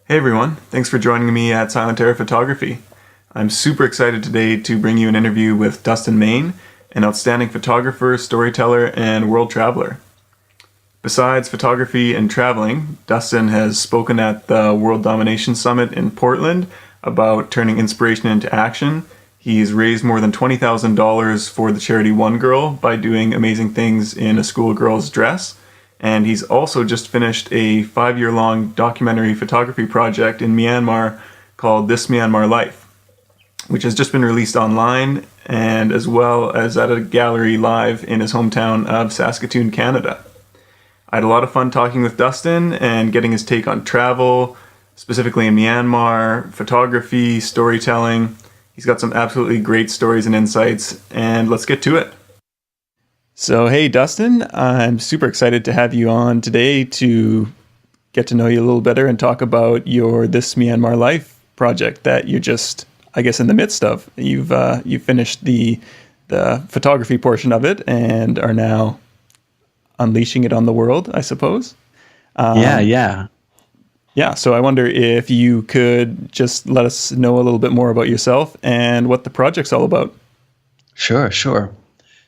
Hey everyone, thanks for joining me at Silent Air Photography. I'm super excited today to bring you an interview with Dustin Main, an outstanding photographer, storyteller, and world traveler. Besides photography and traveling, Dustin has spoken at the World Domination Summit in Portland about turning inspiration into action. He's raised more than $20,000 for the charity One Girl by doing amazing things in a schoolgirl's dress. And he's also just finished a 5-year-long documentary photography project in Myanmar called This Myanmar Life, which has just been released online and as well as at a gallery live in his hometown of Saskatoon, Canada. I had a lot of fun talking with Dustin and getting his take on travel, specifically in Myanmar, photography, storytelling. He's got some absolutely great stories and insights, and let's get to it. So, hey, Dustin, I'm super excited to have you on today to get to know you a little better and talk about your This Myanmar Life project that you're just, I guess, in the midst of. You've finished the photography portion of it and are now unleashing it on the world, I suppose. Yeah. Yeah, so I wonder if you could just let us know a little bit more about yourself and what the project's all about. Sure.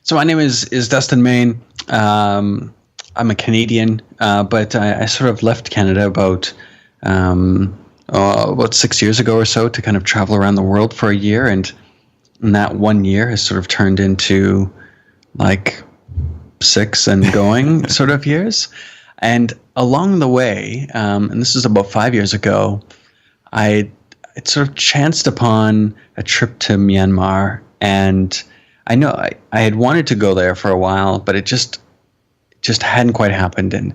So my name is Dustin Main. I'm a Canadian, but I sort of left Canada about 6 years ago or so to kind of travel around the world for a year, and that 1 year has sort of turned into like 6 and going sort of years. And along the way, and this is about 5 years ago, I sort of chanced upon a trip to Myanmar, and I know I had wanted to go there for a while, but it just hadn't quite happened. And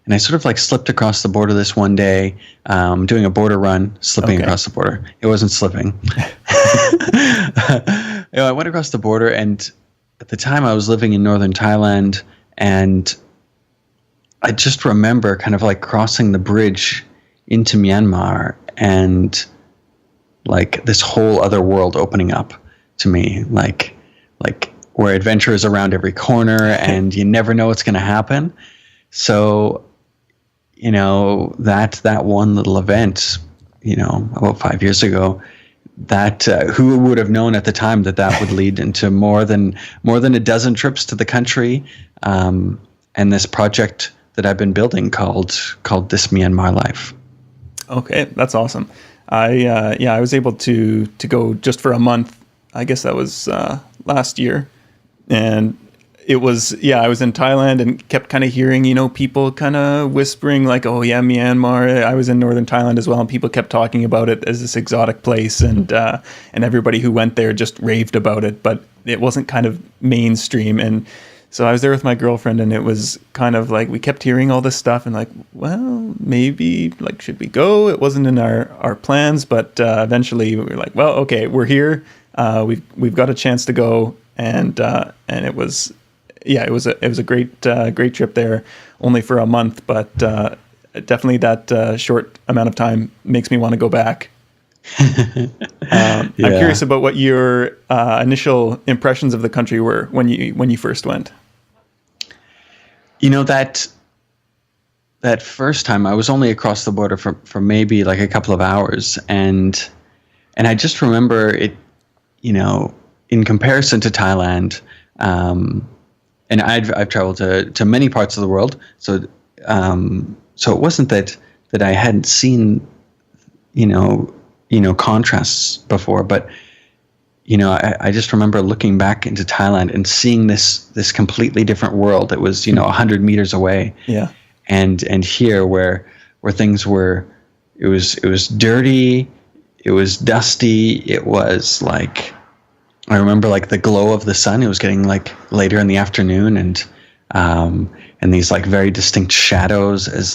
I sort of like slipped across the border this one day, doing a border run, slipping across the border. It wasn't slipping. I went across the border, and at the time I was living in northern Thailand, and I just remember kind of like crossing the bridge into Myanmar and like this whole other world opening up to me, like where adventure is around every corner and you never know what's going to happen. So, that one little event, about 5 years ago, that who would have known at the time that would lead into more than a dozen trips to the country, and this project that I've been building called This Myanmar Life. Okay, that's awesome. I was able to go just for a month. I guess that was last year. And it was, I was in Thailand and kept kind of hearing, people kind of whispering like, oh yeah, Myanmar. I was in northern Thailand as well, and people kept talking about it as this exotic place, and everybody who went there just raved about it, but it wasn't kind of mainstream. And so I was there with my girlfriend, and it was kind of like we kept hearing all this stuff and like, well, maybe, like, should we go? It wasn't in our plans, but eventually we were like, well, okay, we're here. We've got a chance to go, and it was a great trip there, only for a month, but definitely that short amount of time makes me want to go back. I'm curious about what your initial impressions of the country were when you first went. That first time I was only across the border for maybe like a couple of hours, and I just remember it, in comparison to Thailand, and I've traveled to many parts of the world, so it wasn't that I hadn't seen contrasts before, but I just remember looking back into Thailand and seeing this completely different world that was 100 meters away, and here where things were, it was dirty, it was dusty, it was like, I remember like the glow of the sun. It was getting like later in the afternoon, and these like very distinct shadows as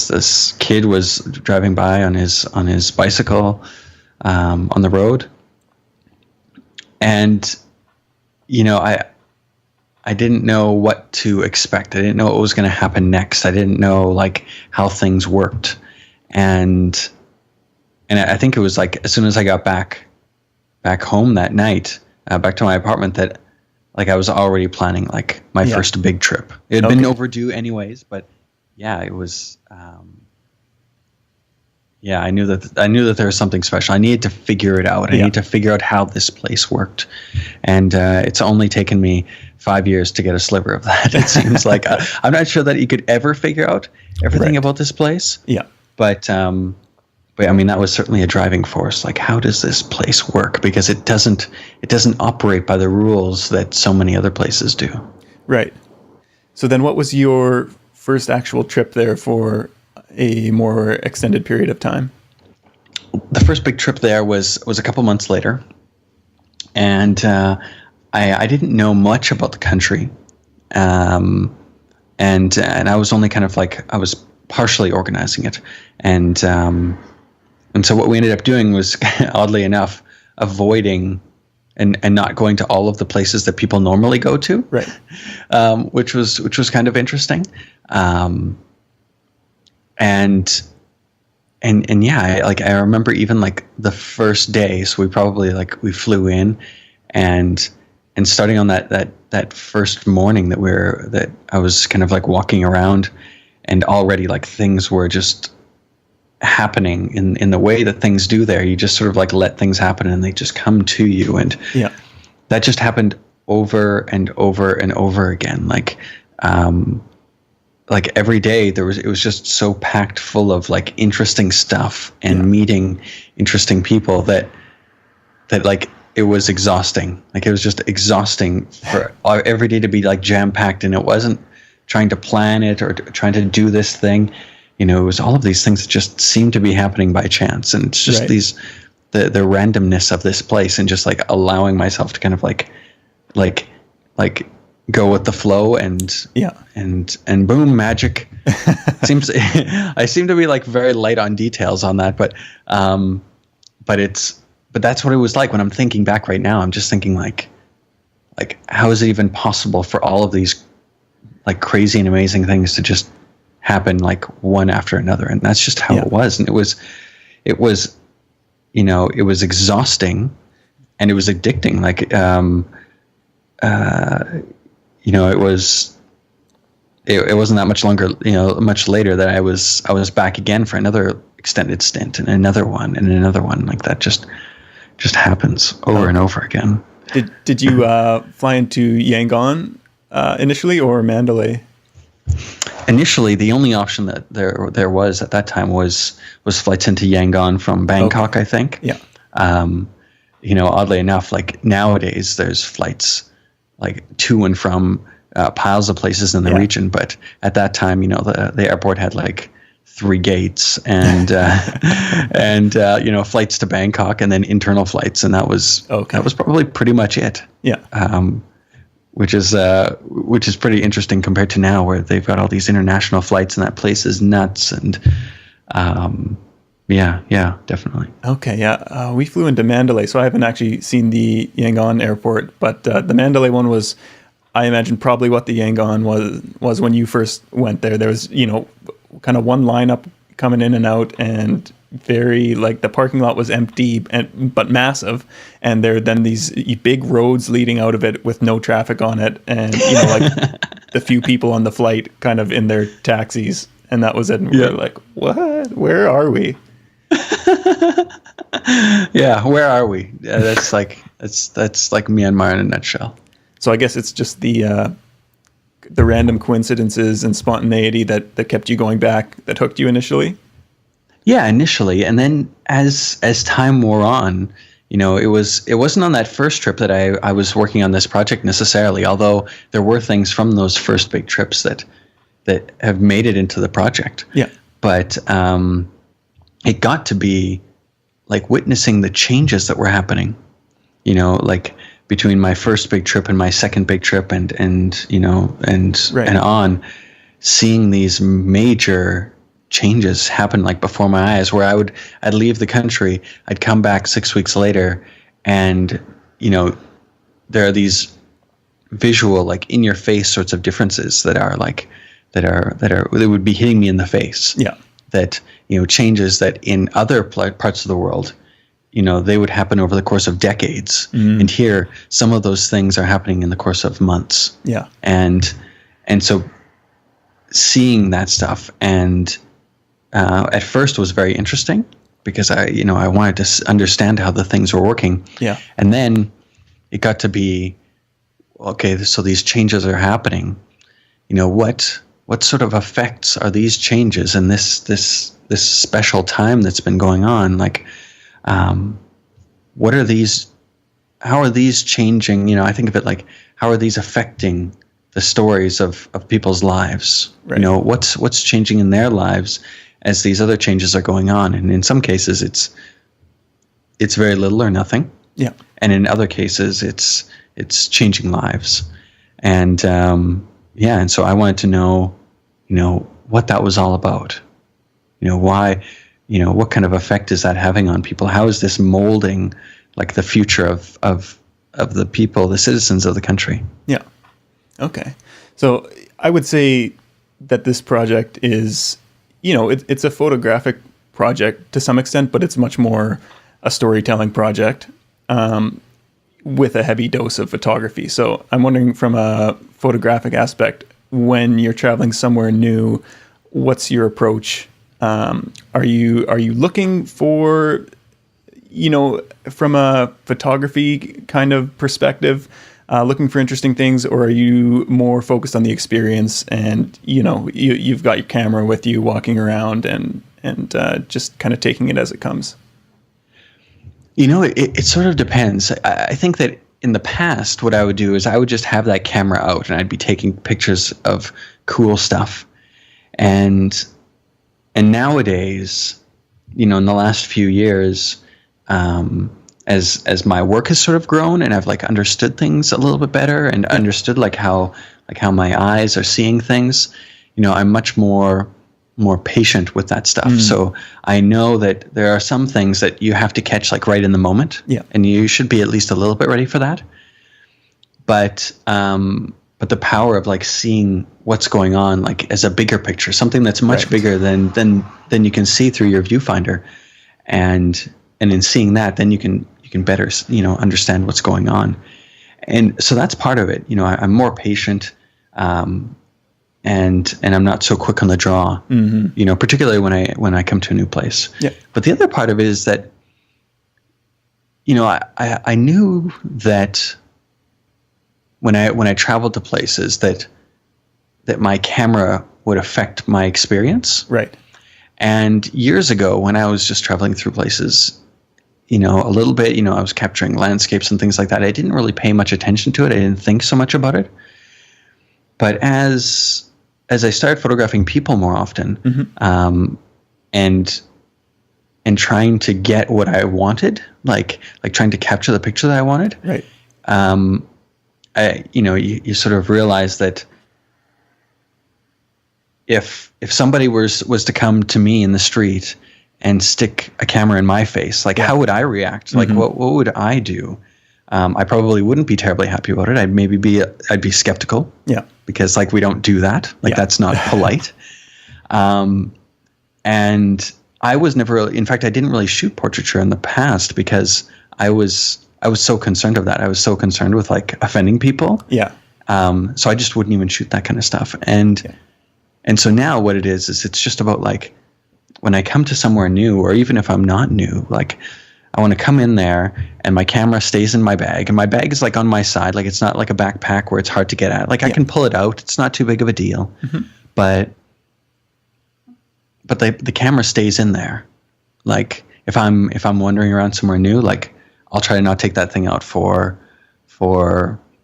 this kid was driving by on his bicycle on the road. And I didn't know what to expect. I didn't know what was going to happen next. I didn't know like how things worked, and I think it was like as soon as I got back home that night, back to my apartment, that like I was already planning like my first big trip. It had been overdue anyways, but yeah, it was Yeah, I knew that there was something special. I needed to figure it out. I needed to figure out how this place worked, and it's only taken me 5 years to get a sliver of that. It seems like I'm not sure that you could ever figure out everything about this place. Yeah, but I mean, that was certainly a driving force. Like, how does this place work? Because it doesn't operate by the rules that so many other places do. Right. So then, what was your first actual trip there for a more extended period of time? The first big trip there was a couple months later, and I didn't know much about the country, and I was only kind of like, I was partially organizing it, and so what we ended up doing was, oddly enough, avoiding and not going to all of the places that people normally go to, right? Which was kind of interesting. And yeah, I remember even like the first day. So we flew in, and starting on that first morning that I was kind of like walking around, and already like things were just happening in the way that things do there. You just sort of like let things happen, and they just come to you, and that just happened over and over and over again. Like every day it was just so packed full of like interesting stuff and meeting interesting people that like it was exhausting. Like it was just exhausting for every day to be like jam packed, and it wasn't trying to plan it or trying to do this thing. You know, it was all of these things that just seemed to be happening by chance, and it's just the randomness of this place, and just like allowing myself to kind of like go with the flow, and boom, magic. I seem to be like very light on details on that, but that's what it was like when I'm thinking back right now. I'm just thinking like how is it even possible for all of these like crazy and amazing things to just happen like one after another? And that's just how it was. And it was you know, it was exhausting, and it was addicting. Like you know, it wasn't that much longer, you know, much later that I was back again for another extended stint, and another one and another one. Like that just happens over and over again. Did you fly into Yangon initially, or Mandalay? Initially, the only option that there was at that time was flights into Yangon from Bangkok, I think. Yeah. You know, oddly enough, like nowadays there's flights like to and from piles of places in the region, but at that time, you know, the airport had like 3 gates, and you know, flights to Bangkok, and then internal flights, and that was probably pretty much it. Yeah. Which is pretty interesting compared to now, where they've got all these international flights, and that place is nuts. And yeah, definitely. Okay, yeah. We flew into Mandalay, so I haven't actually seen the Yangon airport, but the Mandalay one was, I imagine, probably what the Yangon was when you first went there. There was, you know, kind of one lineup coming in and out, and very like the parking lot was empty but massive, and there are then these big roads leading out of it with no traffic on it, and you know, like the few people on the flight kind of in their taxis, and that was it. And we were like, what? Where are we? Yeah, where are we? That's like Myanmar in a nutshell. So I guess it's just the random coincidences and spontaneity that kept you going back, that hooked you initially. Yeah, initially, and then as time wore on, you know, it wasn't on that first trip that I was working on this project necessarily, although there were things from those first big trips that have made it into the project. Yeah. But it got to be like witnessing the changes that were happening, you know, like between my first big trip and my second big trip, and you know, and on, seeing these major changes happen like before my eyes, where I'd leave the country, I'd come back 6 weeks later, and you know, there are these visual, like in your face sorts of differences that would be hitting me in the face. Yeah. That, you know, changes that in other parts of the world, you know, they would happen over the course of decades. Mm. And here, some of those things are happening in the course of months. Yeah. And so seeing that stuff and at first was very interesting because I wanted to understand how the things were working. Yeah. And then it got to be, okay, so these changes are happening. What sort of effects are these changes in this special time that's been going on? Like, what are these? How are these changing? I think of it like, how are these affecting the stories of people's lives? Right. What's changing in their lives as these other changes are going on? And in some cases, it's very little or nothing. Yeah. And in other cases, it's changing lives. And and so I wanted to know, what that was all about. Why, what kind of effect is that having on people? How is this molding like the future of the people, the citizens of the country? Yeah. Okay. So I would say that this project is, it's a photographic project to some extent, but it's much more a storytelling project with a heavy dose of photography. So I'm wondering, from a photographic aspect, when you're traveling somewhere new, what's your approach? Are you looking for, from a photography kind of perspective, looking for interesting things, or are you more focused on the experience and, you've got your camera with you walking around and just kind of taking it as it comes? It sort of depends. I think that in the past, what I would do is I would just have that camera out and I'd be taking pictures of cool stuff. And nowadays, in the last few years, as my work has sort of grown and I've like understood things a little bit better and understood how my eyes are seeing things, I'm much more patient with that stuff. So I know that there are some things that you have to catch like right in the moment. Yeah. And you should be at least a little bit ready for that. But the power of like seeing what's going on like as a bigger picture, something that's much bigger than you can see through your viewfinder. And in seeing that, then you can better, understand what's going on. And so that's part of it. I'm more patient, and I'm not so quick on the draw, particularly when I come to a new place. Yeah. But the other part of it is that, I knew that when I traveled to places that my camera would affect my experience. Right. And years ago, when I was just traveling through places, a little bit, I was capturing landscapes and things like that. I didn't really pay much attention to it. I didn't think so much about it. But as I started photographing people more often, and trying to get what I wanted, like trying to capture the picture that I wanted, right? You sort of realize that if somebody was to come to me in the street and stick a camera in my face, like how would I react? Like what would I do? I probably wouldn't be terribly happy about it. I'd be skeptical. Yeah. Because like we don't do that. Like that's not polite. And I was never, in fact, I didn't really shoot portraiture in the past because I was so concerned of that. I was so concerned with like offending people. Yeah. So I just wouldn't even shoot that kind of stuff. And so now what it is it's just about like when I come to somewhere new, or even if I'm not new, like I want to come in there and my camera stays in my bag, and my bag is like on my side. Like it's not like a backpack where it's hard to get at. Like I can pull it out. It's not too big of a deal, but the camera stays in there. Like if I'm wandering around somewhere new, like I'll try to not take that thing out for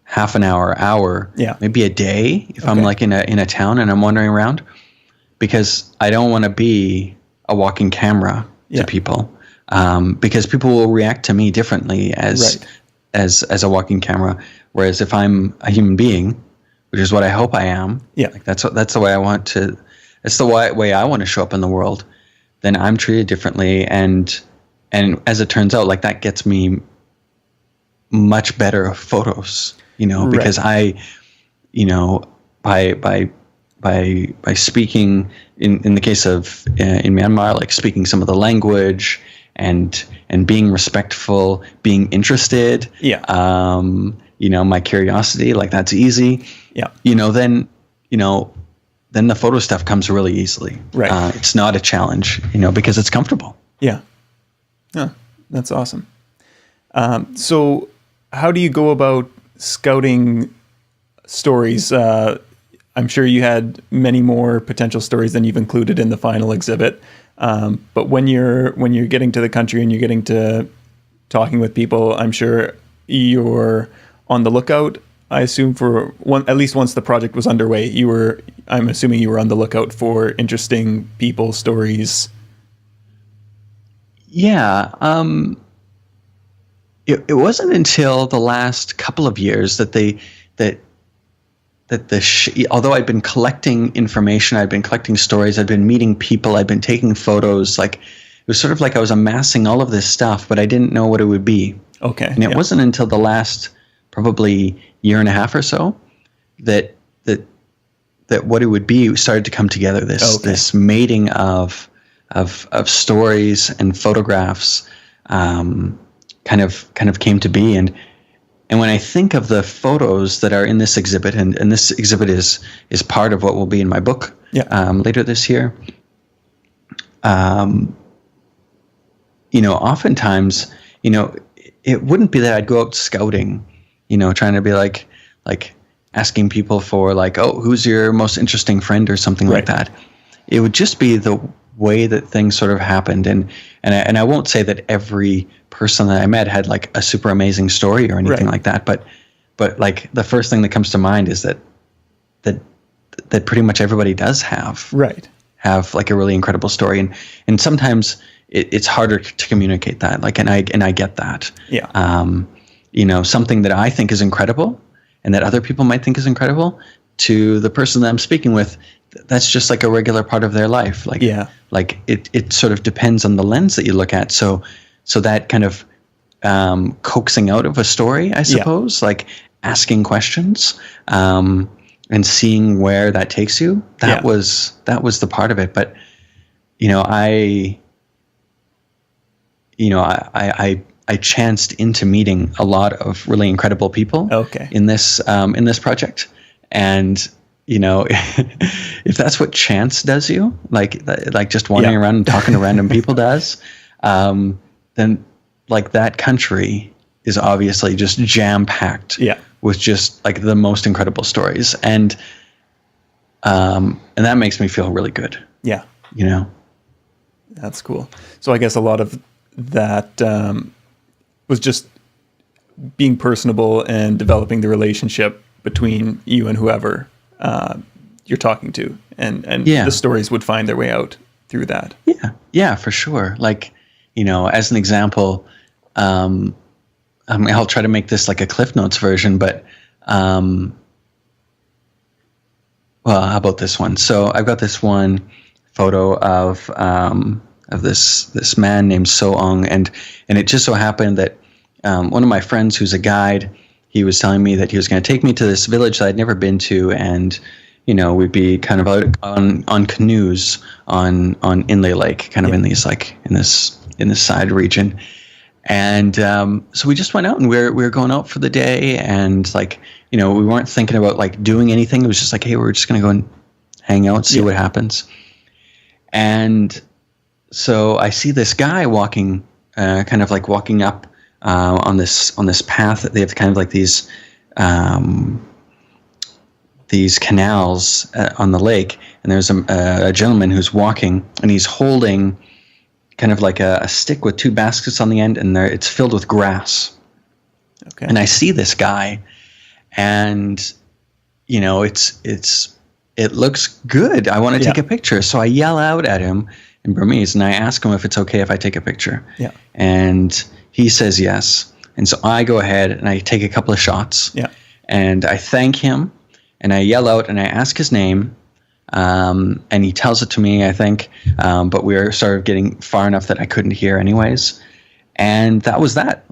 half an hour, maybe a day if I'm like in a town and I'm wandering around, because I don't want to be a walking camera to people, because people will react to me differently as a walking camera. Whereas if I'm a human being, which is what I hope I am, like that's the way I want to. It's the way I want to show up in the world. Then I'm treated differently, and as it turns out, like that gets me much better photos, because I, by speaking in the case of in Myanmar, like speaking some of the language and being respectful, being interested, my curiosity, like that's easy. Then then the photo stuff comes really easily. Right. It's not a challenge, because it's comfortable. Yeah. Yeah, that's awesome. So how do you go about scouting stories? I'm sure you had many more potential stories than you've included in the final exhibit. But when you're getting to the country and you're getting to talking with people, I'm sure you're on the lookout. I assume for at least once the project was underway, I'm assuming you were on the lookout for interesting people, stories. Yeah. It wasn't until the last couple of years that although I'd been collecting information, I'd been collecting stories, I'd been meeting people, I'd been taking photos, like it was sort of like I was amassing all of this stuff, but I didn't know what it would be. Okay. And it wasn't until the last probably year and a half or so that what it would be started to come together. This mating of stories and photographs kind of came to be. And when I think of the photos that are in this exhibit, and this exhibit is part of what will be in my book later this year, oftentimes, it wouldn't be that I'd go out scouting, trying to be like asking people for like, oh, who's your most interesting friend or something like that. It would just be the way that things sort of happened. And I won't say that every person that I met had like a super amazing story or anything like that, but like the first thing that comes to mind is that pretty much everybody does have like a really incredible story. And sometimes it's harder to communicate that. Like, and I get that. Yeah. Something that I think is incredible and that other people might think is incredible, to the person that I'm speaking with, that's just like a regular part of their life. Like, like it sort of depends on the lens that you look at. So that kind of coaxing out of a story, I suppose, like asking questions and seeing where that takes you. That was the part of it. But I chanced into meeting a lot of really incredible people in this project. And if that's what chance does you, like just wandering around and talking to random people does, then like that country is obviously just jam packed with just like the most incredible stories. And that makes me feel really good. Yeah. That's cool. So I guess a lot of that was just being personable and developing the relationship between you and whoever you're talking to, and the stories would find their way out through that. Yeah, for sure. Like, as an example, I'll try to make this like a Cliff Notes version, but well, how about this one? So I've got this one photo of this man named So-ong, and it just so happened that one of my friends who's a guide, he was telling me that he was going to take me to this village that I'd never been to, and we'd be kind of out on canoes on Inlay Lake, kind of in these like in this side region, and so we just went out, and we were going out for the day, and like we weren't thinking about like doing anything. It was just like, hey, we're just going to go and hang out, see what happens. And so I see this guy walking, kind of like walking up on this path. They have kind of like these canals on the lake, and there's a gentleman who's walking, and he's holding kind of like a stick with two baskets on the end, and it's filled with grass. Okay. And I see this guy, and it looks good. I want to take a picture, so I yell out at him in Burmese, and I ask him if it's okay if I take a picture. Yeah. And he says yes. And so I go ahead and I take a couple of shots. Yeah. And I thank him, and I yell out, and I ask his name. And he tells it to me, I think. But we were sort of getting far enough that I couldn't hear anyways. And that was that.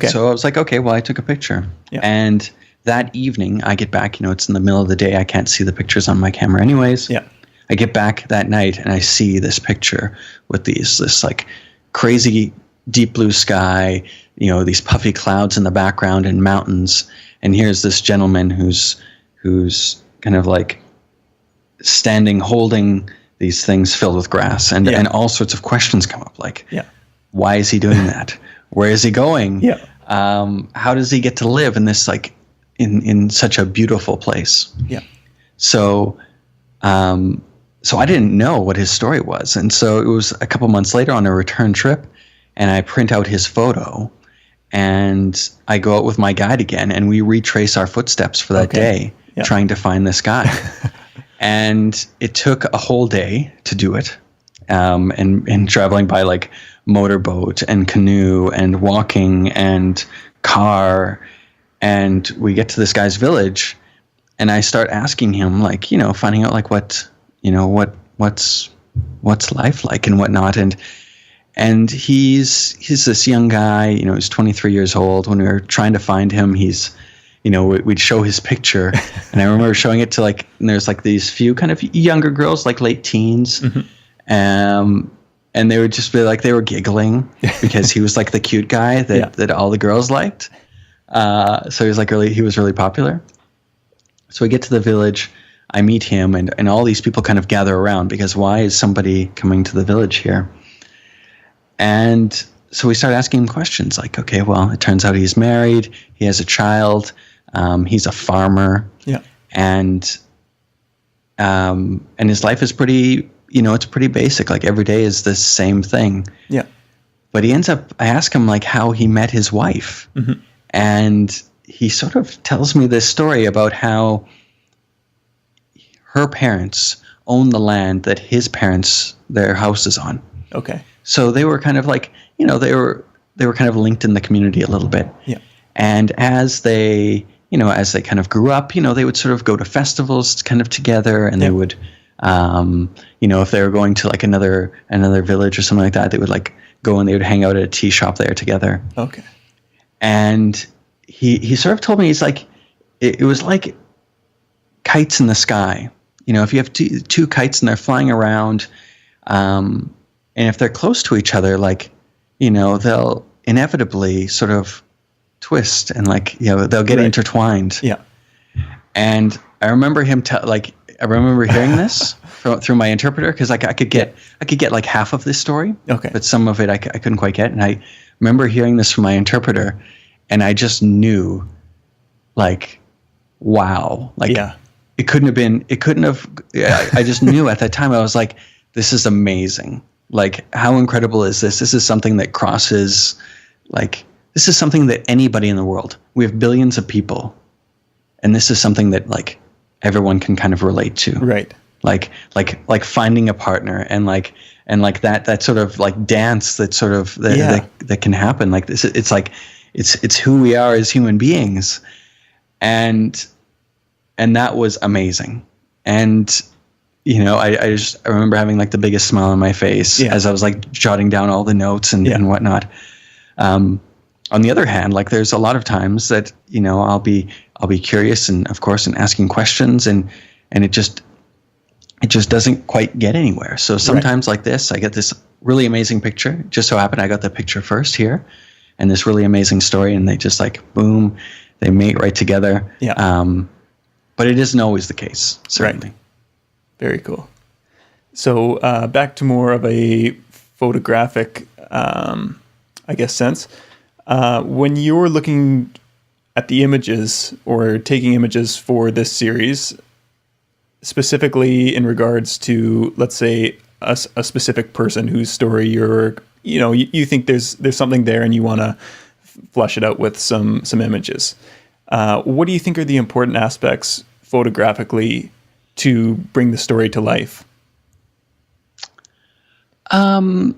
So I was like, okay, well, I took a picture. Yeah. And that evening I get back, it's in the middle of the day. I can't see the pictures on my camera anyways. Yeah. I get back that night, and I see this picture with this like crazy deep blue sky, these puffy clouds in the background and mountains. And here's this gentleman who's kind of like standing holding these things filled with grass, and all sorts of questions come up, like, why is he doing that? Where is he going? How does he get to live in this, like, in such a beautiful place? So so I didn't know what his story was, and so it was a couple months later on a return trip, and I print out his photo, and I go out with my guide again, and we retrace our footsteps for that day, trying to find this guy. And it took a whole day to do it, and traveling by, like, motorboat and canoe and walking and car, and we get to this guy's village, and I start asking him, like, finding out, like, what's life like and whatnot, and he's this young guy, he's 23 years old. When we were trying to find him, he's, we'd show his picture, and I remember showing it to, like, and there's, like, these few kind of younger girls, like late teens, and they would just be like, they were giggling because he was, like, the cute guy that all the girls liked. So he was, like, he was really popular. So we get to the village, I meet him, and all these people kind of gather around because why is somebody coming to the village here? And so we start asking him questions like, okay, well, it turns out he's married, he has a child, he's a farmer, and his life is pretty, it's pretty basic. Like, every day is the same thing. But he ends up, I ask him, like, how he met his wife, and he sort of tells me this story about how her parents own the land that his parents, their house is on. Okay. So they were kind of like, they were kind of linked in the community a little bit. And as they kind of grew up, they would sort of go to festivals kind of together, and they would, if they were going to, like, another village or something like that, they would, like, go and they would hang out at a tea shop there together. Okay. And he sort of told me, he's like, it was like kites in the sky. If you have two kites and they're flying around, and if they're close to each other, like, they'll inevitably sort of twist and, like, they'll get intertwined. And I remember him I remember hearing this through my interpreter, because, like, I could get like half of this story, but some of it I couldn't quite get. And I remember hearing this from my interpreter, and I just knew, like, wow, like, it couldn't have. I just knew at that time, I was like, this is amazing. Like, how incredible is this? This is something that crosses, like, this is something that anybody in the world, we have billions of people, and this is something that, like, everyone can kind of relate to. Right. Like finding a partner, and that sort of, like, dance that sort of that can happen. Like, this, it's like, it's who we are as human beings. And that was amazing. And, I remember having, like, the biggest smile on my face as I was, like, jotting down all the notes and whatnot. On the other hand, like, there's a lot of times that, I'll be curious, and of course, and asking questions, and it just doesn't quite get anywhere. So sometimes, like this, I get this really amazing picture. It just so happened I got the picture first here, and this really amazing story, and they just, like, boom, they mate right together. But it isn't always the case, certainly. Right. Very cool. So back to more of a photographic, I guess, sense. When you're looking at the images or taking images for this series, specifically in regards to, let's say, a specific person whose story you think there's something there and you want to flesh it out with some images. What do you think are the important aspects photographically to bring the story to life? I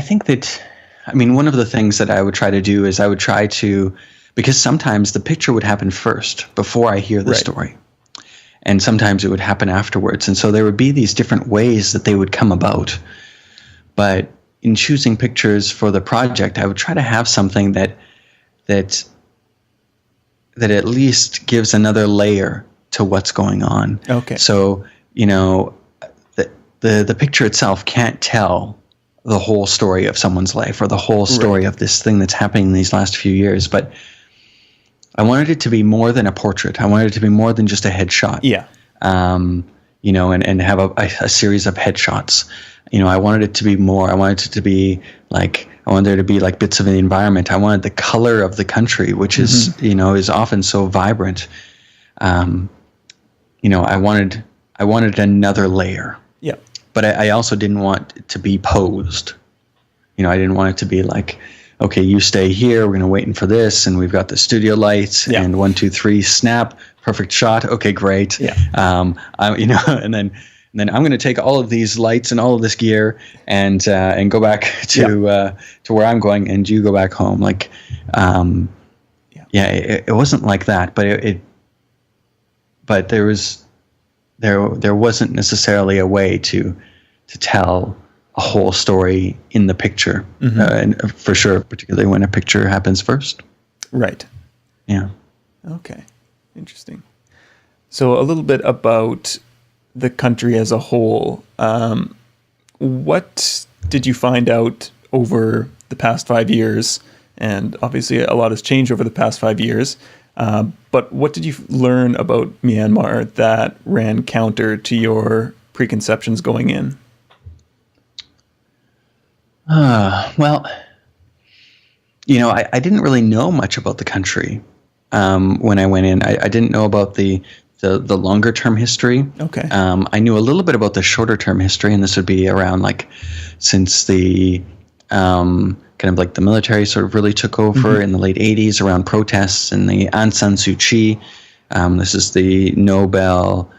think that, one of the things that I would try to do is I would try to, because sometimes the picture would happen first before I hear the story. And sometimes it would happen afterwards. And so there would be these different ways that they would come about. But in choosing pictures for the project, I would try to have something that at least gives another layer to what's going on. Okay. So, the picture itself can't tell the whole story of someone's life or the whole story of this thing that's happening in these last few years. But I wanted it to be more than a portrait. I wanted it to be more than just a headshot. Yeah. and have a series of headshots. I wanted it to be more. I wanted it to be like, I wanted there to be like bits of the environment. I wanted the color of the country, which is, is often so vibrant. I wanted another layer. Yeah. But I also didn't want it to be posed. I didn't want it to be like, okay, you stay here. We're going to wait for this. And we've got the studio lights and 1, 2, 3, snap, perfect shot. Okay, great. Yeah. And then I'm going to take all of these lights and all of this gear and go back to where I'm going, and you go back home. Like, it wasn't like that, but there wasn't necessarily a way to tell a whole story in the picture, and for sure, particularly when a picture happens first. Right. Yeah. Okay. Interesting. So a little bit about the country as a whole. What did you find out over the past 5 years? And obviously a lot has changed over the past 5 years. But what did you learn about Myanmar that ran counter to your preconceptions going in? Well, I didn't really know much about the country when I went in. I didn't know about the longer term history. Okay. I knew a little bit about the shorter term history, and this would be around like since the kind of like the military sort of really took over in the late 80s around protests and the Aung San Suu Kyi. This is the Nobel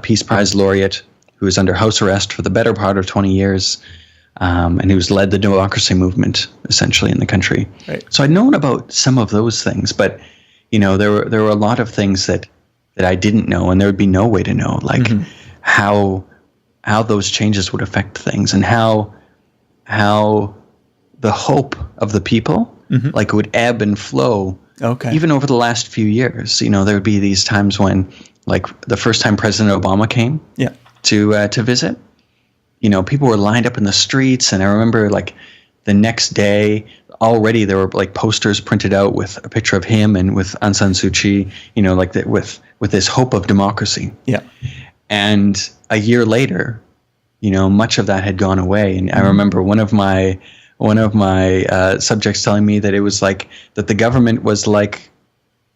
Peace Prize laureate who was under house arrest for the better part of 20 years. And who's led the democracy movement essentially in the country. Right. So I'd known about some of those things, but there were a lot of things that I didn't know, and there would be no way to know, like how those changes would affect things, and how the hope of the people like would ebb and flow. Okay. Even over the last few years, there would be these times when, like the first time President Obama came to visit. People were lined up in the streets, and I remember like the next day already there were like posters printed out with a picture of him and with Aung San Suu Kyi, like that with this hope of democracy. Yeah. And a year later, much of that had gone away. And I remember one of my subjects telling me that it was like that the government was like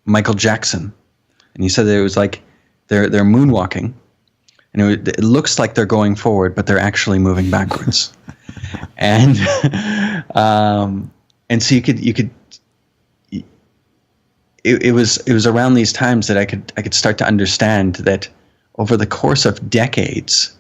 Michael Jackson, and he said that it was like they're moonwalking. And it looks like they're going forward, but they're actually moving backwards. and so it was around these times that I could start to understand that over the course of decades,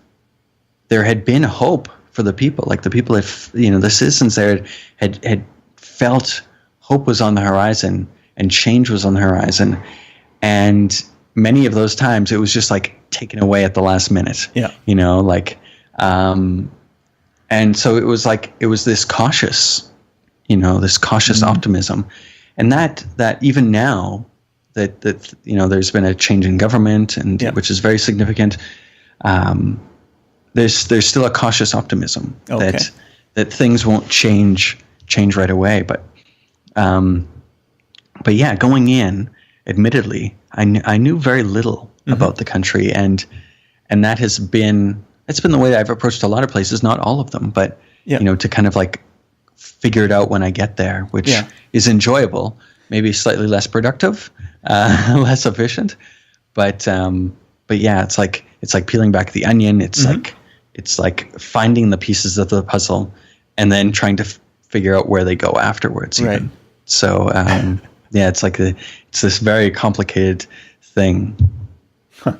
there had been hope for the people. Like the people, the citizens there had felt hope was on the horizon and change was on the horizon. And many of those times it was just like taken away at the last minute. Yeah. And so it was this cautious, optimism. And that even now that there's been a change in government and which is very significant, there's still a cautious optimism that things won't change right away. But yeah, going in, admittedly, I knew very little about the country, and that it's been the way that I've approached a lot of places, not all of them, but to kind of like figure it out when I get there, which is enjoyable, maybe slightly less productive, less efficient, but yeah, it's like peeling back the onion. It's like finding the pieces of the puzzle and then trying to figure out where they go afterwards. Right. Even. So yeah, it's this very complicated thing. Huh.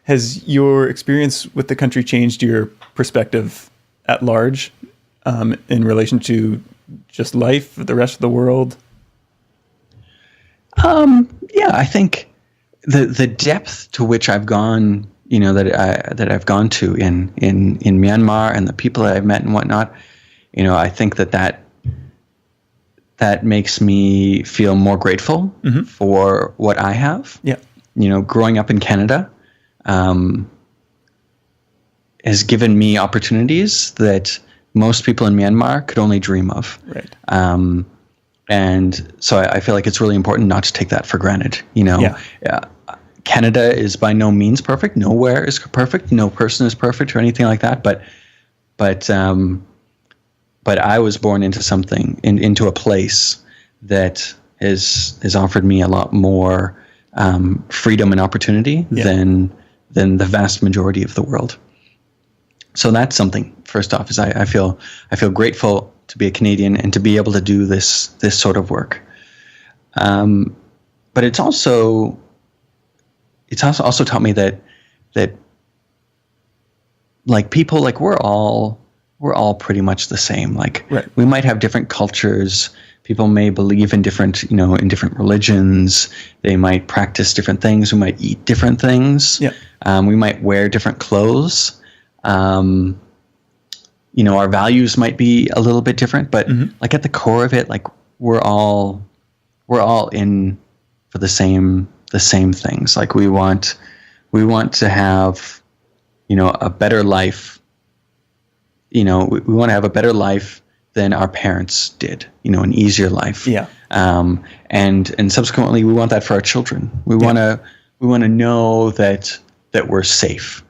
Has your experience with the country changed your perspective at large in relation to just life, the rest of the world? Yeah, I think the depth to which I've gone, that I've gone to in Myanmar, and the people that I've met and whatnot, I think that makes me feel more grateful for what I have. Yeah. Growing up in Canada has given me opportunities that most people in Myanmar could only dream of. Right. And so I feel like it's really important not to take that for granted. Canada is by no means perfect. Nowhere is perfect. No person is perfect or anything like that. But I was born into something, into a place that has offered me a lot more freedom and opportunity than the vast majority of the world. So that's something. First off, is I feel grateful to be a Canadian and to be able to do this sort of work. But it's also taught me that like people, like we're all pretty much the same. Like we might have different cultures. People may believe in different religions. They might practice different things. We might eat different things. Yeah. We might wear different clothes. Our values might be a little bit different, but like at the core of it, like we're all in for the same things. Like we want to have, a better life. We want to have a better life than our parents did, an easier life. Yeah. And subsequently we want that for our children. We want to know that we're safe.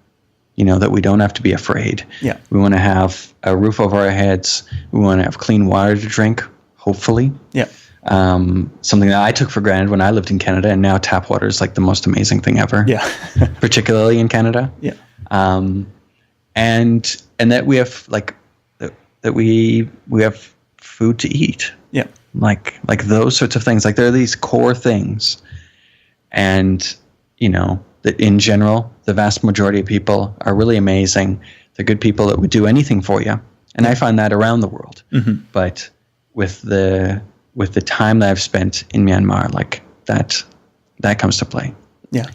That we don't have to be afraid. Yeah. We want to have a roof over our heads. We want to have clean water to drink, hopefully. Yeah. Something that I took for granted when I lived in Canada, and now tap water is like the most amazing thing ever. Yeah. Particularly in Canada. Yeah. And that we have that we have food to eat. Yeah. Like those sorts of things. Like there are these core things, and that in general, the vast majority of people are really amazing. They're good people that would do anything for you. And I find that around the world. Mm-hmm. But with the time that I've spent in Myanmar, like that comes to play. Yeah.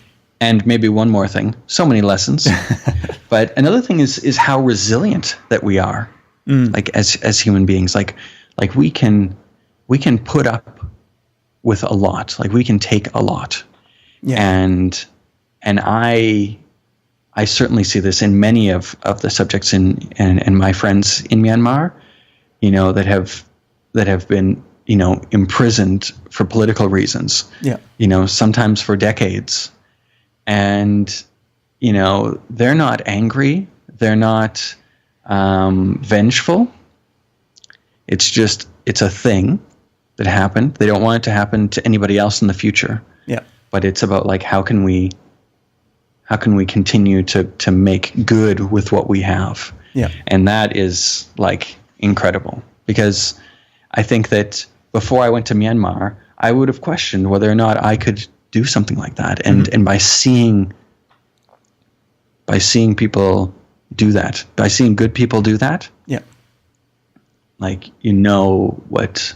And maybe one more thing. So many lessons. But another thing is how resilient that we are. Like as human beings. Like we can put up with a lot. Like we can take a lot. Yeah. And I certainly see this in many of the subjects and my friends in Myanmar, that have been, imprisoned for political reasons. Yeah. Sometimes for decades. And, they're not angry. They're not vengeful. It's a thing that happened. They don't want it to happen to anybody else in the future. Yeah. But it's about like, how can we continue to make good with what we have? Yeah. And that is like incredible, because I think that before I went to Myanmar, I would have questioned whether or not I could do something like that. And by seeing people do that, by seeing good people do that, yeah. Like what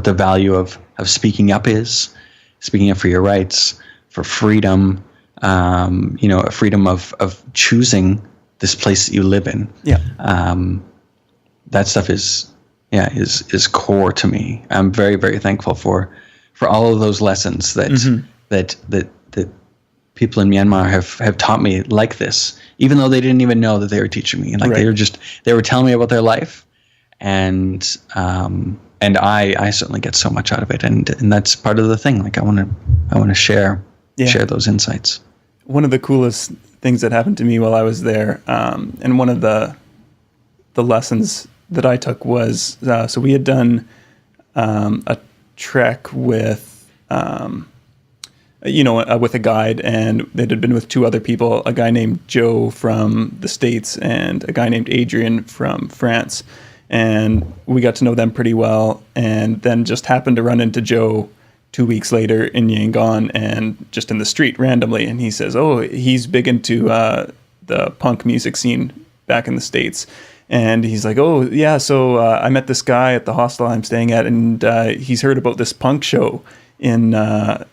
the value of speaking up is, speaking up for your rights, for freedom, a freedom of choosing this place that you live in. Yeah. That stuff is core to me. I'm very, very thankful for all of those lessons that people in Myanmar have taught me like this, even though they didn't even know that they were teaching me. Like they were telling me about their life, and I certainly get so much out of it, and that's part of the thing. Like I want to share those insights. One of the coolest things that happened to me while I was there, and one of the lessons that I took was, so we had done a trek with with a guide, and it had been with two other people, a guy named Joe from the States and a guy named Adrian from France. And we got to know them pretty well, and then just happened to run into Joe 2 weeks later in Yangon, and just in the street randomly. And he says, oh, he's big into the punk music scene back in the States. And he's like, oh, yeah, so I met this guy at the hostel I'm staying at, and he's heard about this punk show in a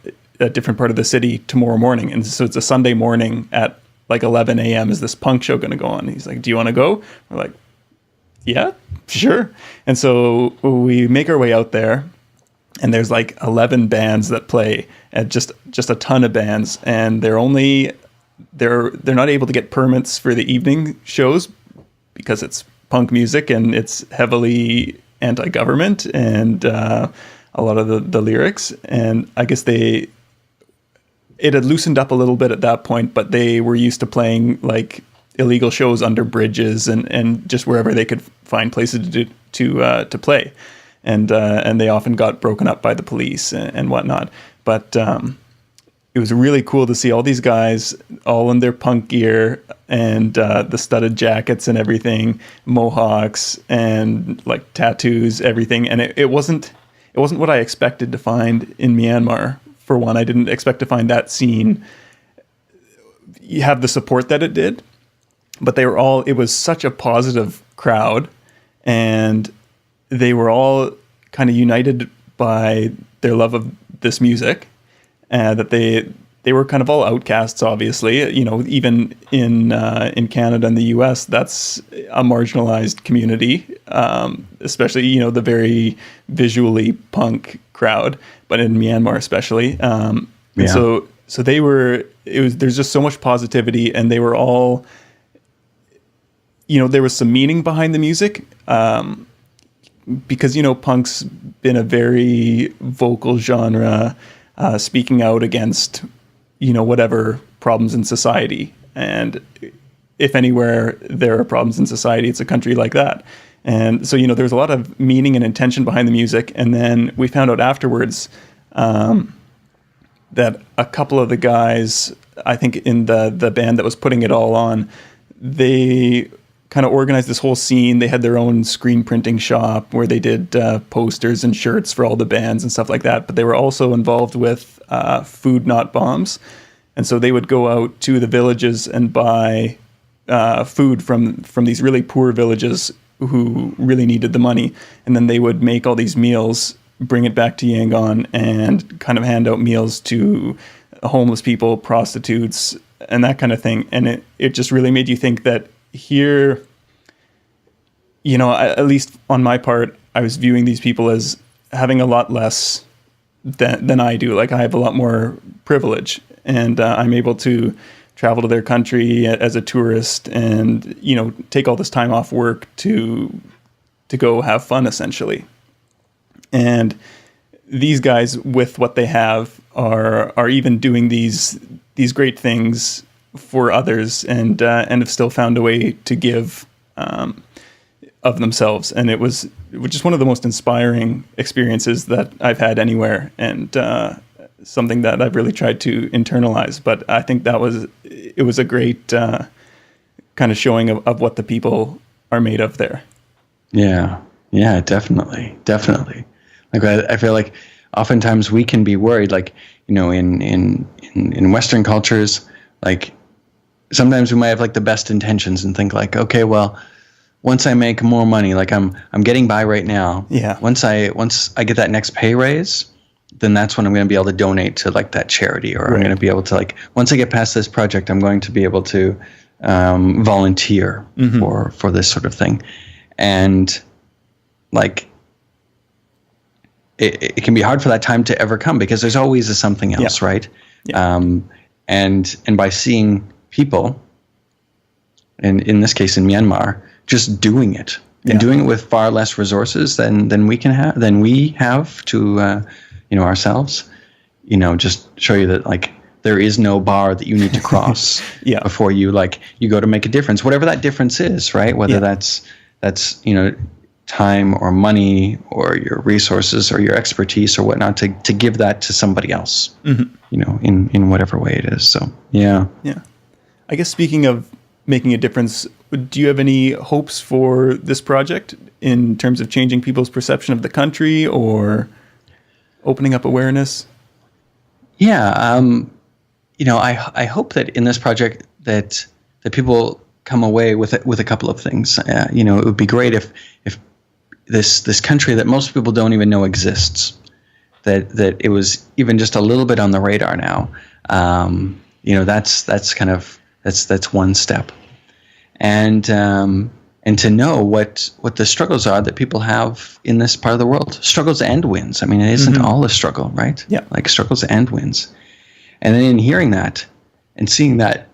different part of the city tomorrow morning. And so it's a Sunday morning at like 11 a.m. is this punk show going to go on? And he's like, do you want to go? We're like, yeah, sure. And so we make our way out there, and there's like 11 bands that play, and just a ton of bands. And they're not able to get permits for the evening shows because it's punk music and it's heavily anti-government, and a lot of the lyrics. And I guess it had loosened up a little bit at that point, but they were used to playing like illegal shows under bridges and just wherever they could find places to play, and they often got broken up by the police and whatnot. But it was really cool to see all these guys all in their punk gear and the studded jackets and everything, mohawks and like tattoos, everything. And it wasn't what I expected to find in Myanmar. For one, I didn't expect to find that scene you have the support that it did, but it was such a positive crowd, and they were all kind of united by their love of this music, that they were kind of all outcasts, obviously. You know, even in Canada and the US, that's a marginalized community, especially, you know, the very visually punk crowd, but in Myanmar especially. So there's just so much positivity, and they were all, you know, there was some meaning behind the music, because, you know, punk's been a very vocal genre, speaking out against, you know, whatever problems in society. And if anywhere there are problems in society, it's a country like that. And so, you know, there's a lot of meaning and intention behind the music. And then we found out afterwards that a couple of the guys, I think in the band that was putting it all on, they kind of organized this whole scene. They had their own screen printing shop where they did posters and shirts for all the bands and stuff like that. But they were also involved with Food Not Bombs. And so they would go out to the villages and buy food from these really poor villages who really needed the money. And then they would make all these meals, bring it back to Yangon, and kind of hand out meals to homeless people, prostitutes, and that kind of thing. And it just really made you think that here, you know, at least on my part, I was viewing these people as having a lot less than I do. Like, I have a lot more privilege, and I'm able to travel to their country as a tourist and, you know, take all this time off work to go have fun, essentially. And these guys, with what they have, are even doing these great things for others, and have still found a way to give of themselves. And it was just one of the most inspiring experiences that I've had anywhere, and something that I've really tried to internalize. But I think it was a great kind of showing of what the people are made of there. Yeah, definitely. Like, I feel like oftentimes we can be worried, like, you know, in Western cultures, like, sometimes we might have like the best intentions and think like, okay, well, once I make more money, like I'm getting by right now. Yeah. Once I get that next pay raise, then that's when I'm going to be able to donate to like that charity, or right. I'm going to be able to, like, once I get past this project, I'm going to be able to volunteer for this sort of thing. And like, it can be hard for that time to ever come, because there's always a something else, right? Yeah. And by seeing people, and in this case in Myanmar, just doing it, and doing it with far less resources than we have to you know, ourselves, you know, just show you that, like, there is no bar that you need to cross before you go to make a difference, whatever that difference is, right? Whether that's you know, time or money or your resources or your expertise or whatnot, to give that to somebody else, you know, in whatever way it is. So yeah. I guess, speaking of making a difference, do you have any hopes for this project in terms of changing people's perception of the country or opening up awareness? Yeah, you know, I hope that in this project that people come away with a couple of things. You know, it would be great if this country that most people don't even know exists, that it was even just a little bit on the radar now. You know, that's one step, and to know what the struggles are that people have in this part of the world, struggles and wins. I mean, it isn't all a struggle, right? Yeah, like struggles and wins. And then in hearing that and seeing that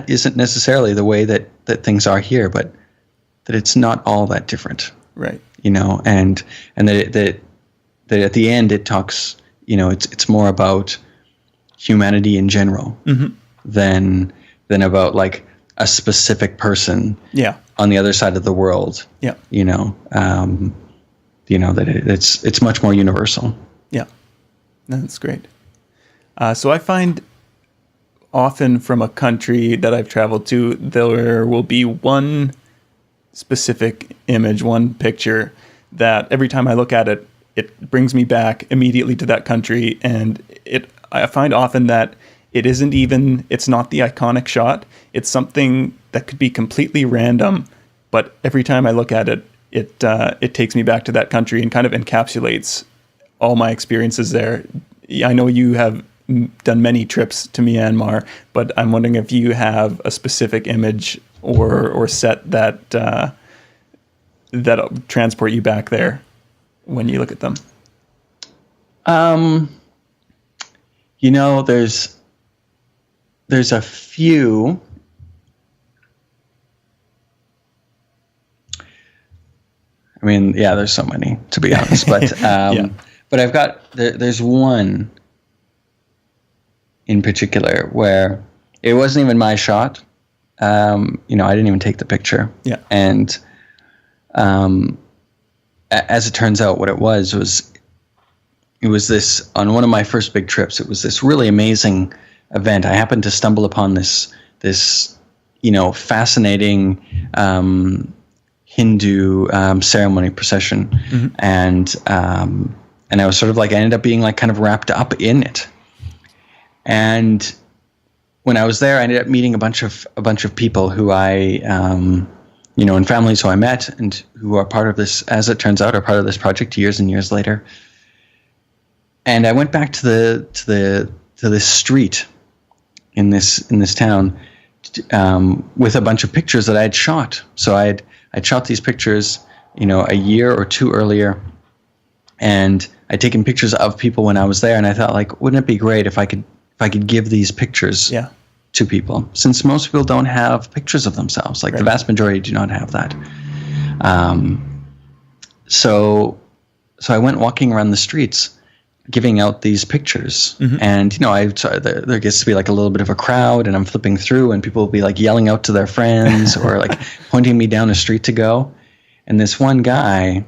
isn't necessarily the way that things are here, but that it's not all that different, right? You know, and that at the end it talks, you know, it's more about humanity in general than about like a specific person on the other side of the world. Yeah. That it's much more universal. Yeah. That's great. So I find often from a country that I've traveled to, there will be one specific image, one picture that every time I look at it, it brings me back immediately to that country. And I find often that it's not the iconic shot. It's something that could be completely random, but every time I look at it, it takes me back to that country and kind of encapsulates all my experiences there. I know you have done many trips to Myanmar, but I'm wondering if you have a specific image or set that transport you back there when you look at them. There's a few. I mean, yeah, there's so many, to be honest, but but I've got there's one in particular where it wasn't even my shot. I didn't even take the picture. Yeah. And as it turns out, what it was this, on one of my first big trips, it was this really amazing event. I happened to stumble upon this fascinating Hindu ceremony procession, and I was sort of like, I ended up being like kind of wrapped up in it. And when I was there, I ended up meeting a bunch of people who I and families who I met and who are part of this, as it turns out, are part of this project years and years later. And I went back to this street in this town with a bunch of pictures that I had shot. So I'd shot these pictures, a year or two earlier, and I'd taken pictures of people when I was there. And I thought, like, wouldn't it be great if I could give these pictures to people, since most people don't have pictures of themselves. Like, the vast majority do not have that. So I went walking around the streets, giving out these pictures, and there gets to be like a little bit of a crowd, and I'm flipping through, and people will be like yelling out to their friends or like pointing me down a street to go. And this one guy,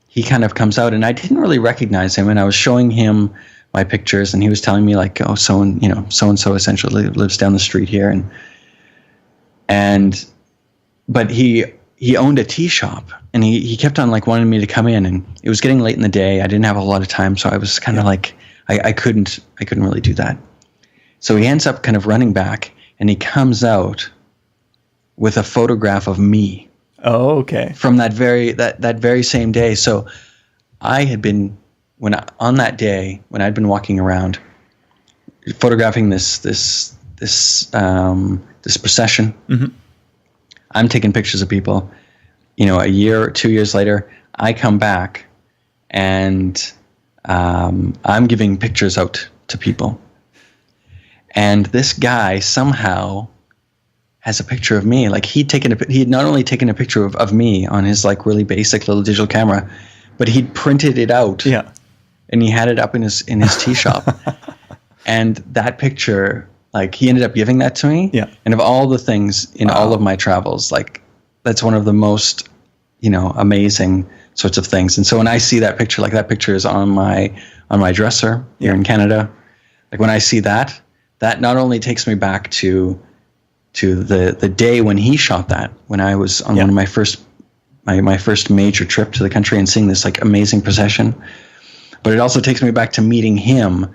he kind of comes out, and I didn't really recognize him, and I was showing him my pictures, and he was telling me like, oh, so and so essentially lives down the street here, but he owned a tea shop, and he kept on like wanting me to come in, and it was getting late in the day. I didn't have a lot of time, so I was kind of like, I couldn't really do that. So he ends up kind of running back, and he comes out with a photograph of me. Oh, okay. From that very same day. So I had been, on that day when I'd been walking around photographing this procession, I'm taking pictures of people. A year or 2 years later, I come back and I'm giving pictures out to people. And this guy somehow has a picture of me. Like, he had not only taken a picture of me on his like really basic little digital camera, but he'd printed it out. Yeah. And he had it up in his tea shop. And that picture, like, he ended up giving that to me. Yeah. And of all the things in all of my travels, like, that's one of the most, amazing sorts of things. And so when I see that picture, like, that picture is on my dresser here in Canada. Like, when I see that not only takes me back to the day when he shot that, when I was on one of my first major trip to the country and seeing this like amazing procession, but it also takes me back to meeting him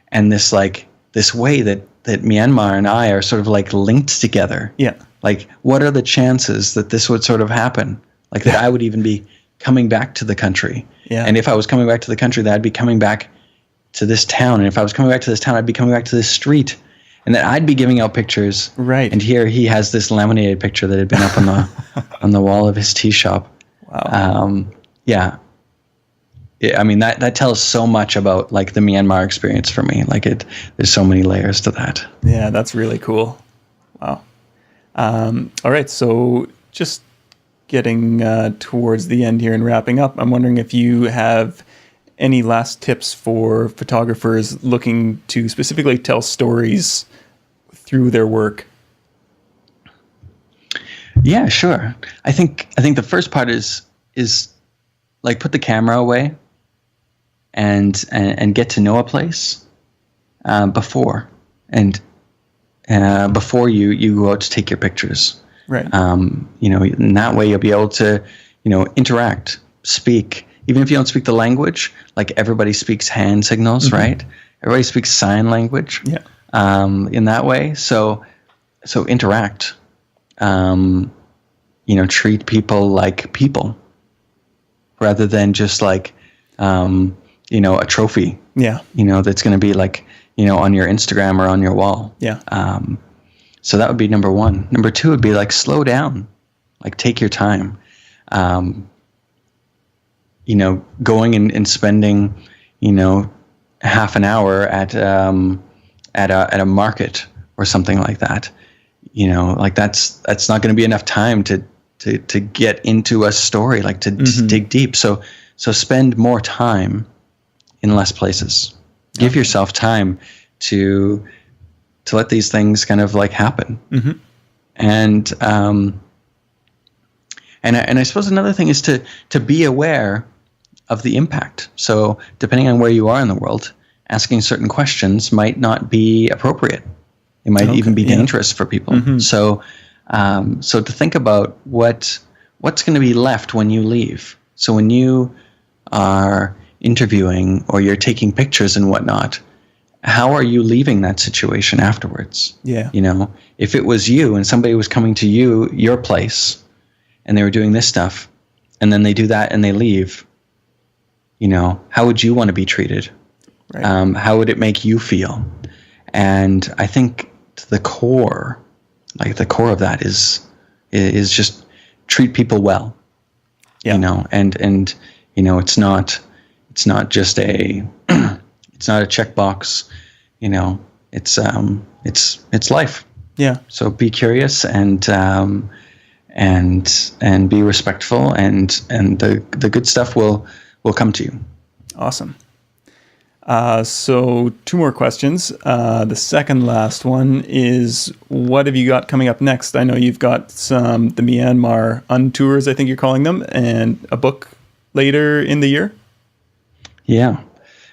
and this way that Myanmar and I are sort of like linked together. Yeah. Like, what are the chances that this would sort of happen? Like, that I would even be coming back to the country. Yeah. And if I was coming back to the country, that I'd be coming back to this town. And if I was coming back to this town, I'd be coming back to this street. And that I'd be giving out pictures. Right. And here he has this laminated picture that had been up on the wall of his tea shop. Wow. Yeah, I mean, that tells so much about like the Myanmar experience for me. Like, there's so many layers to that. Yeah, that's really cool. Wow. All right, so just getting towards the end here and wrapping up, I'm wondering if you have any last tips for photographers looking to specifically tell stories through their work? Yeah, sure. I think the first part is like put the camera away and get to know a place before you go out to take your pictures. Right. In that way you'll be able to, interact, speak. Even if you don't speak the language, like everybody speaks hand signals, right? Everybody speaks sign language. Yeah. In that way, so interact. Treat people like people, rather than just like, a trophy. Yeah. That's going to be like, on your Instagram or on your wall. Yeah. So that would be number one. Number two would be like slow down, like take your time. Going and spending, half an hour at a market or something like that. Like that's not going to be enough time to get into a story, like to dig deep. So spend more time in less places. Give yourself time to let these things kind of like happen. And I suppose another thing is to be aware of the impact. So depending on where you are in the world, asking certain questions might not be appropriate. It might even be dangerous for people. So to think about what's going to be left when you leave. So when you are interviewing or you're taking pictures and whatnot, how are you leaving that situation afterwards? Yeah. If it was you and somebody was coming to your place, and they were doing this stuff, and then they do that and they leave, how would you want to be treated? Right. How would it make you feel? And I think the core of that is just treat people well. Yeah. And it's not just a it's not a checkbox. It's life. Yeah. So be curious and be respectful, and the good stuff will come to you. Awesome. So 2 more questions. The second last one is, what have you got coming up next? I know you've got the Myanmar untours, I think you're calling them, and a book later in the year. Yeah.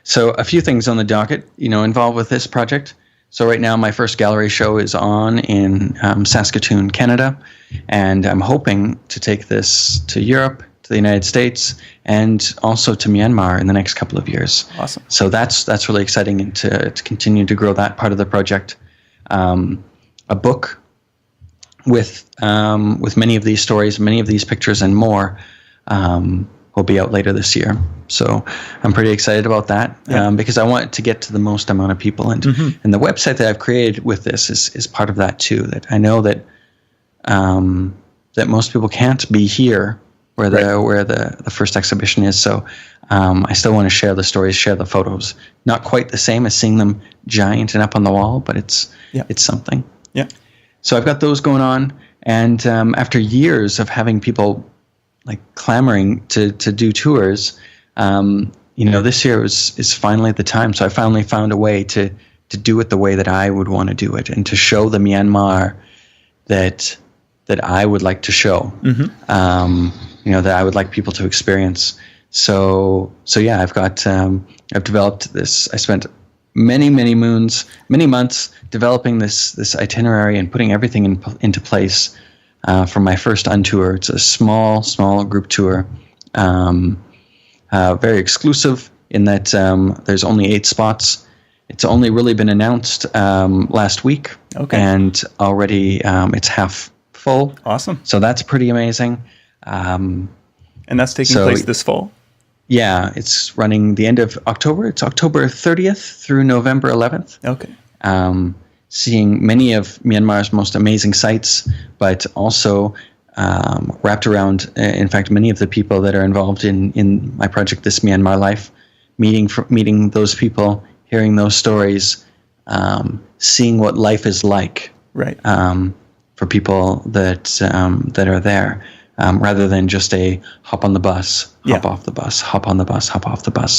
So a few things on the docket, involved with this project. So right now my first gallery show is on in Saskatoon, Canada, and I'm hoping to take this to Europe, to the United States, and also to Myanmar in the next couple of years. Awesome. So that's really exciting, and to continue to grow that part of the project. A book with many of these stories, many of these pictures, and more will be out later this year. So I'm pretty excited about that, because I want it to get to the most amount of people. And and the website that I've created with this is part of that too. That I know that that most people can't be here where the first exhibition is. So I still want to share the stories, share the photos. Not quite the same as seeing them giant and up on the wall, but it's something. Yeah. So I've got those going on, and after years of having people like clamoring to do tours, this year is finally the time. So I finally found a way to do it the way that I would want to do it, and to show the Myanmar that I would like to show. That I would like people to experience. So yeah, I've developed this. I spent many months developing this itinerary and putting everything into place for my first untour. It's a small group tour, very exclusive in that there's only 8 spots. It's only really been announced last week, and already it's half full. Awesome. So that's pretty amazing. And that's taking place this fall? Yeah, it's running the end of October. It's October 30th through November 11th. Okay. Seeing many of Myanmar's most amazing sites, but also wrapped around, in fact, many of the people that are involved in my project, This Myanmar Life, meeting those people, hearing those stories, seeing what life is like, right? For people that are there. rather than just a hop on the bus, hop Yeah. off the bus, hop on the bus, hop off the bus.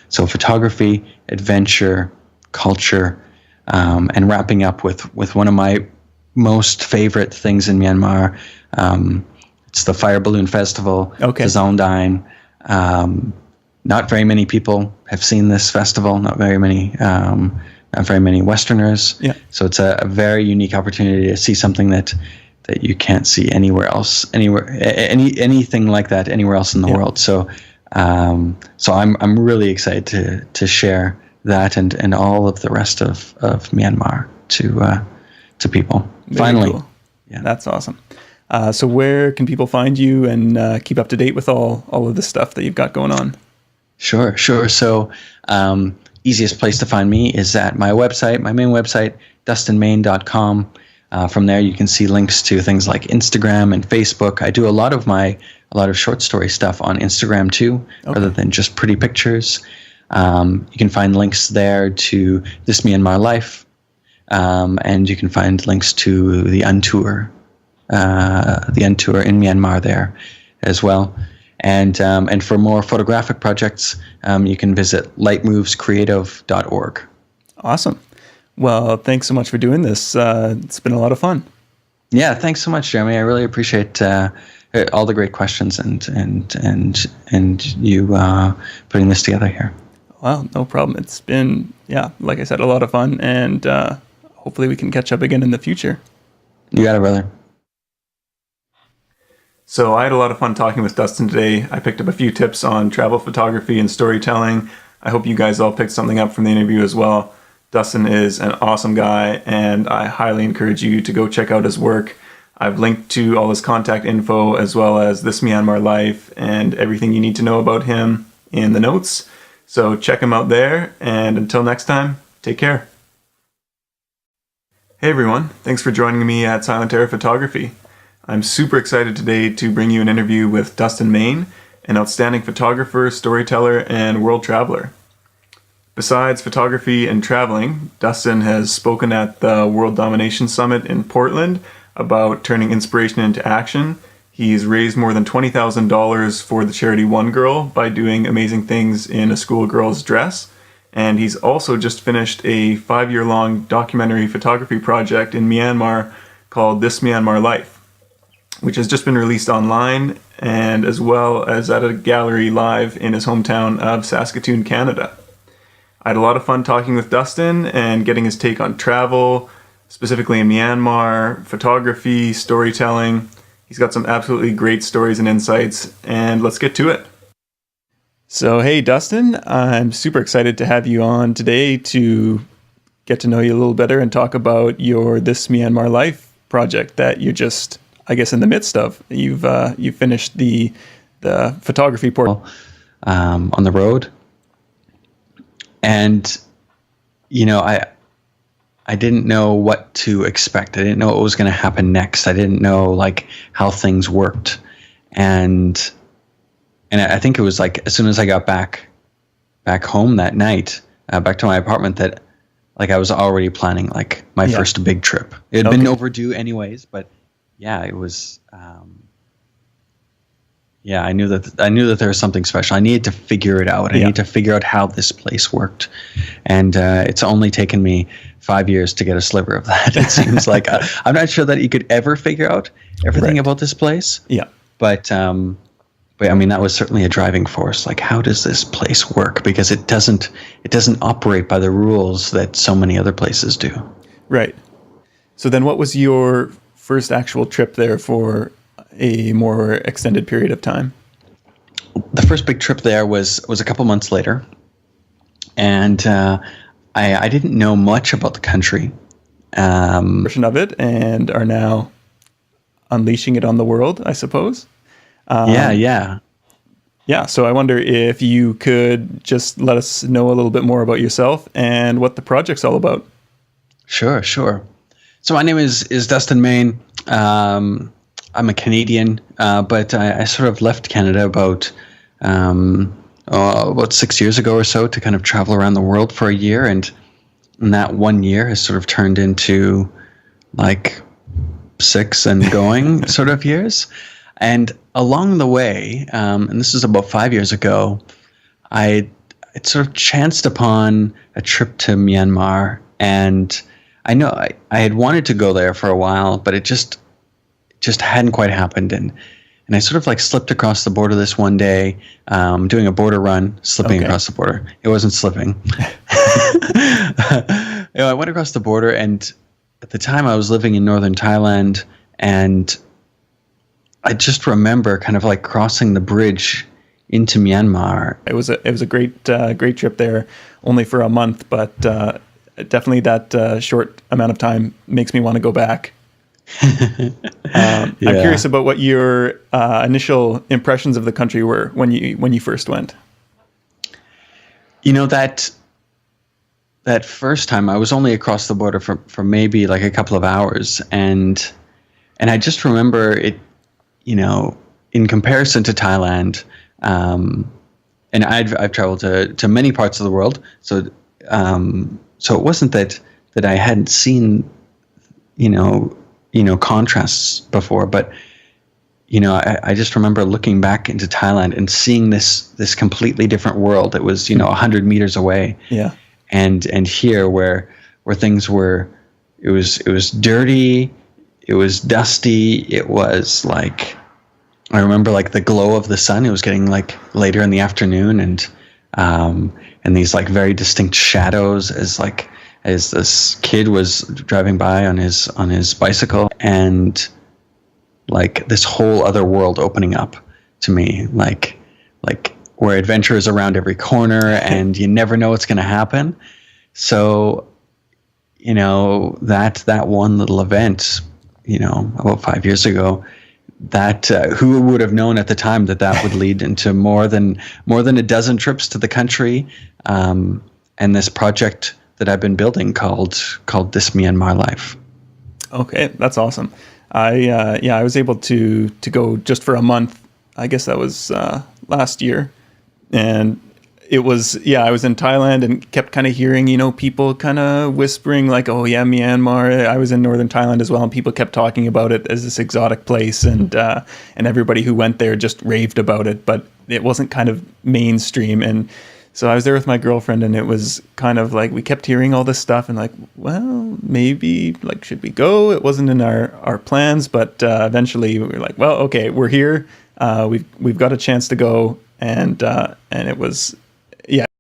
So photography, adventure, culture, and wrapping up with one of my most favorite things in Myanmar. It's the Fire Balloon Festival, Okay. the Zondine. Not very many people have seen this festival. Not very many Westerners. Yeah. So it's a very unique opportunity to see something that you can't see anywhere else, anything like that anywhere else in the world. So I'm really excited to share that and all of the rest of Myanmar to people. Very Finally. cool. Yeah. That's awesome. So where can people find you and keep up to date with all of the stuff that you've got going on? Sure. So easiest place to find me is at my website, my main website, dustinmain.com. From there, you can see links to things like Instagram and Facebook. I do a lot of short story stuff on Instagram too, rather than just pretty pictures. You can find links there to This Myanmar Life, and you can find links to the Untour in Myanmar there as well. And for more photographic projects, you can visit lightmovescreative.org. Awesome. Well, thanks so much for doing this. It's been a lot of fun. Yeah, thanks so much, Jeremy. I really appreciate all the great questions and you putting this together here. Well, no problem. It's been, like I said, a lot of fun, and hopefully we can catch up again in the future. You got it, brother. So I had a lot of fun talking with Dustin today. I picked up a few tips on travel photography and storytelling. I hope you guys all picked something up from the interview as well. Dustin is an awesome guy, and I highly encourage you to go check out his work. I've linked to all his contact info as well as This Myanmar Life and everything you need to know about him in the notes. So check him out there, and until next time, take care. Hey everyone, thanks for joining me at Silent Era Photography. I'm super excited today to bring you an interview with Dustin Main, an outstanding photographer, storyteller, and world traveler. Besides photography and traveling, Dustin has spoken at the World Domination Summit in Portland about turning inspiration into action. He's raised more than $20,000 for the charity One Girl by doing amazing things in a schoolgirl's dress. And he's also just finished a 5-year-long documentary photography project in Myanmar called This Myanmar Life, which has just been released online and as well as at a gallery live in his hometown of Saskatoon, Canada. I had a lot of fun talking with Dustin and getting his take on travel, specifically in Myanmar, photography, storytelling. He's got some absolutely great stories and insights, and let's get to it. So, hey, Dustin, I'm super excited to have you on today to get to know you a little better and talk about your This Myanmar Life project that you're just, I guess, in the midst of. You've finished the photography portal on the road. And, I didn't know what to expect. I didn't know what was going to happen next. I didn't know how things worked. And I think it was as soon as I got back home that night, back to my apartment, that I was already planning my first big trip. It had been overdue anyways, but it was, I knew that there was something special. I needed to figure it out. I needed to figure out how this place worked, and it's only taken me 5 years to get a sliver of that. It seems like I'm not sure that you could ever figure out everything about this place. Yeah, but I mean that was certainly a driving force. How does this place work? Because it doesn't operate by the rules that so many other places do. Right. So then, what was your first actual trip there for a more extended period of time? The first big trip there was a couple months later, and I didn't know much about the country. Version of it, and are now unleashing it on the world, I suppose. Yeah. So I wonder if you could just let us know a little bit more about yourself and what the project's all about. Sure. So my name is Dustin Main. I'm a Canadian, but I sort of left Canada about 6 years ago or so to kind of travel around the world for a year, and that 1 year has sort of turned into 6 and going sort of years. And along the way, and this was about 5 years ago, it sort of chanced upon a trip to Myanmar, and I know I had wanted to go there for a while, but it just hadn't quite happened. And I sort of like slipped across the border this one day, doing a border run, slipping across the border. It wasn't slipping. I went across the border, and at the time I was living in northern Thailand, and I just remember kind of like crossing the bridge into Myanmar. It was a great trip there, only for a month, but definitely that short amount of time makes me want to go back. I'm curious about what your initial impressions of the country were when you first went. You know, that first time I was only across the border for maybe like a couple of hours, and I just remember it, you know, in comparison to Thailand. And I've traveled to many parts of the world, so it wasn't that I hadn't seen, you know, contrasts before, but you know, I just remember looking back into Thailand and seeing this completely different world that was, you know, 100 meters away. Yeah. And here where things were, it was dirty, it was dusty, it was like, I remember like the glow of the sun. It was getting like later in the afternoon, and these like very distinct shadows as this kid was driving by on his bicycle, and like this whole other world opening up to me, like where adventure is around every corner and you never know what's going to happen. So, you know, that one little event, you know, about 5 years ago, that who would have known at the time that would lead into more than a dozen trips to the country, and this project that I've been building called This Myanmar Life. Okay, that's awesome. I was able to go just for a month. I guess that was last year, and it was I was in Thailand and kept kind of hearing, you know, people kind of whispering like, oh yeah, Myanmar. I was in northern Thailand as well, and people kept talking about it as this exotic place, and everybody who went there just raved about it, but it wasn't kind of mainstream. And so I was there with my girlfriend, and it was kind of like we kept hearing all this stuff, and like, well, maybe like should we go? It wasn't in our plans, but eventually we were like, well, okay, we're here. We've got a chance to go, and it was.